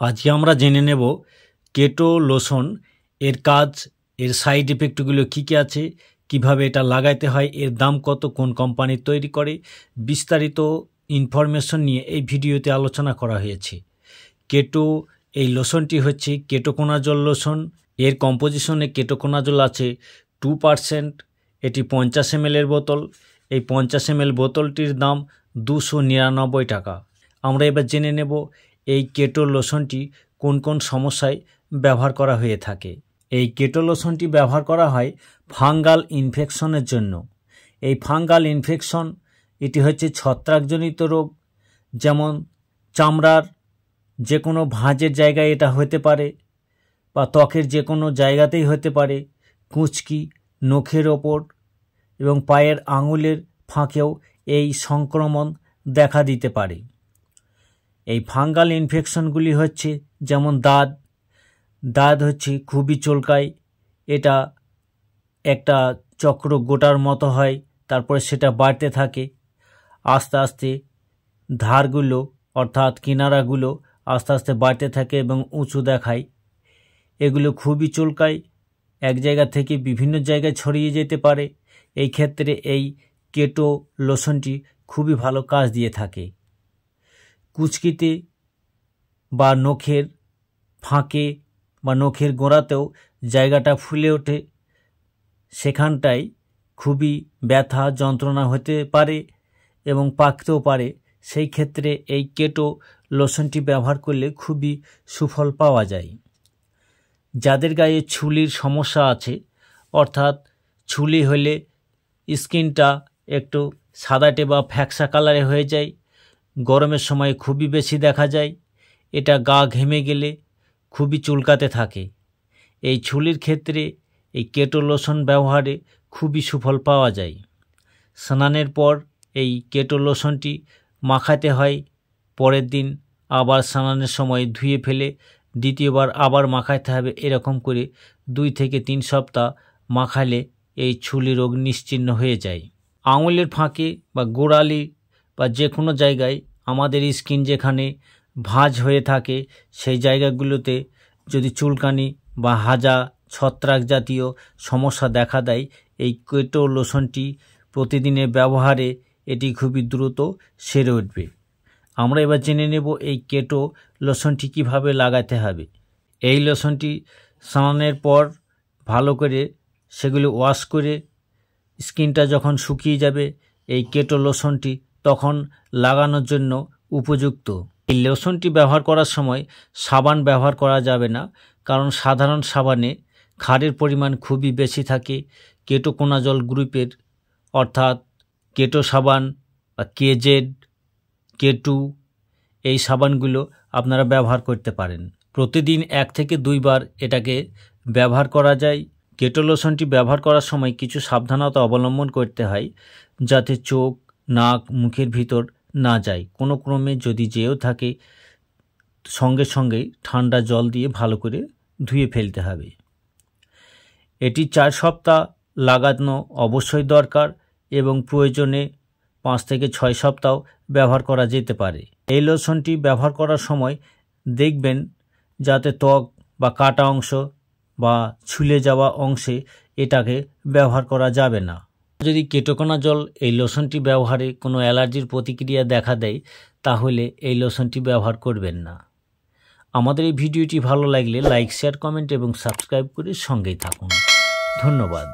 আজকে আমরা জেনে নেব কেটো লোশন এর কাজ, এর সাইড ইফেক্টগুলো কী কী আছে, কিভাবে এটা লাগাইতে হয়, এর দাম কত, কোন কোম্পানি তৈরি করে, বিস্তারিত ইনফরমেশন নিয়ে এই ভিডিওতে আলোচনা করা হয়েছে। কেটো এই লোশনটি হচ্ছে কেটোকোনাজল লোশন। এর কম্পোজিশনে কেটোকোনাজল আছে 2%। এটি 50 ml এর বোতল। এই 50 ml বোতলটির দাম 299 টাকা। আমরা এবার জেনে নেব এই কেটো লোশনটি কোন কোন সমস্যায় ব্যবহার করা হয়ে থাকে। এই কেটো লোশনটি ব্যবহার করা হয় ফাঙ্গাল ইনফেকশনের জন্য। এই ফাঙ্গাল ইনফেকশন এটি হচ্ছে ছত্রাকজনিত রোগ, যেমন চামড়ার যে কোনো ভাঁজের জায়গায় এটা হতে পারে, বা ত্বকের যে কোনো জায়গাতেই হতে পারে, কুঁচকি, নখের ওপর এবং পায়ের আঙুলের ফাঁকেও এই সংক্রমণ দেখা দিতে পারে। এই ফাঙ্গাল ইনফেকশনগুলি হচ্ছে যেমন দাঁত হচ্ছে খুবই চুলকায়, এটা একটা চক্র গোটার মতো হয়, তারপরে সেটা বাড়তে থাকে, আস্তে আস্তে ধারগুলো অর্থাৎ কিনারাগুলো আস্তে আস্তে বাড়তে থাকে এবং উঁচু দেখায়। এগুলো খুবই চুলকায়, এক জায়গা থেকে বিভিন্ন জায়গায় ছড়িয়ে যেতে পারে। এই ক্ষেত্রে এই কেটো লোশনটি খুবই ভালো কাজ দিয়ে থাকে। কুচকিতে বা নখের ফাঁকে বা নখের গোড়াতেও জায়গাটা ফুলে ওঠে, সেখানটায় খুবই ব্যথা যন্ত্রণা হতে পারে এবং পাকতেও পারে। সেই ক্ষেত্রে এই কেটো লোশনটি ব্যবহার করলে খুবই সুফল পাওয়া যায়। যাদের গায়ে ছুলির সমস্যা আছে, অর্থাৎ ছুলি হলে স্কিনটা একটু সাদাটে বা ফ্যাকসা কালারে হয়ে যায়, গরমের সময় খুবই বেশি দেখা যায়, এটা গা ঘেমে গেলে খুবই চুলকাতে থাকে, এই ছুলির ক্ষেত্রে এই কেটো লোশন ব্যবহারে খুবই সুফল পাওয়া যায়। স্নানের পর এই কেটো লোশনটি মাখাতে হয়, পরের দিন আবার স্নানের সময় ধুয়ে ফেলে দ্বিতীয়বার আবার মাখাতে হবে। এরকম করে 2 থেকে 3 সপ্তাহ মাখালে এই ছুলি রোগ নিশ্চিহ্ন হয়ে যায়। আঙুলের ফাঁকে বা গোড়ালি বা যে কোনো জায়গায় আমাদের স্কিন যেখানে ভাঁজ হয়ে থাকে, সেই জায়গাগুলোতে যদি চুলকানি বা হাজা, ছত্রাক জাতীয় সমস্যা দেখা দেয়, এই কেটো লোশনটি প্রতিদিনের ব্যবহারে এটি খুবই দ্রুত সেরে উঠবে। আমরা এবার জেনে নেব এই কেটো লোশনটি কিভাবে লাগাতে হবে। এই লোশনটি স্নানের পর ভালো করে সেগুলি ওয়াশ করে স্কিনটা যখন শুকিয়ে যাবে, এই কেটো লোশনটি তখন লাগানোর জন্য উপযুক্ত। এই লোশনটি ব্যবহার করার সময় সাবান ব্যবহার করা যাবে না, কারণ সাধারণ সাবানে ক্ষারের পরিমাণ খুবই বেশি থাকে। কেটোকোনাজল গ্রুপের অর্থাৎ কেটো সাবান বা কেজেড, কেটু, এই সাবানগুলো আপনারা ব্যবহার করতে পারেন। প্রতিদিন 1 থেকে 2 বার এটাকে ব্যবহার করা যায়। কেটো লোশনটি ব্যবহার করার সময় কিছু সাবধানতা অবলম্বন করতে হয়, যাতে চোখ, নাক, মুখের ভিতর না যায়। কোনো ক্রমে যদি যেও থাকে, সঙ্গে সঙ্গেই ঠান্ডা জল দিয়ে ভালো করে ধুয়ে ফেলতে হবে। এটি 4 সপ্তাহ লাগানো অবশ্যই দরকার এবং প্রয়োজনে 5 থেকে 6 সপ্তাহ ব্যবহার করা যেতে পারে। এই লোশনটি ব্যবহার করার সময় দেখবেন যাতে ত্বক বা কাটা অংশ বা ছুলে যাওয়া অংশে এটাকে ব্যবহার করা যাবে না। যদি কেটোকোনাজল এই লোশনটি ব্যবহারে কোনো অ্যালার্জির প্রতিক্রিয়া দেখা দেয়, তাহলে এই লোশনটি ব্যবহার করবেন না। আমাদের এই ভিডিওটি ভালো লাগলে লাইক, শেয়ার, কমেন্ট এবং সাবস্ক্রাইব করে সঙ্গেই থাকুন। ধন্যবাদ।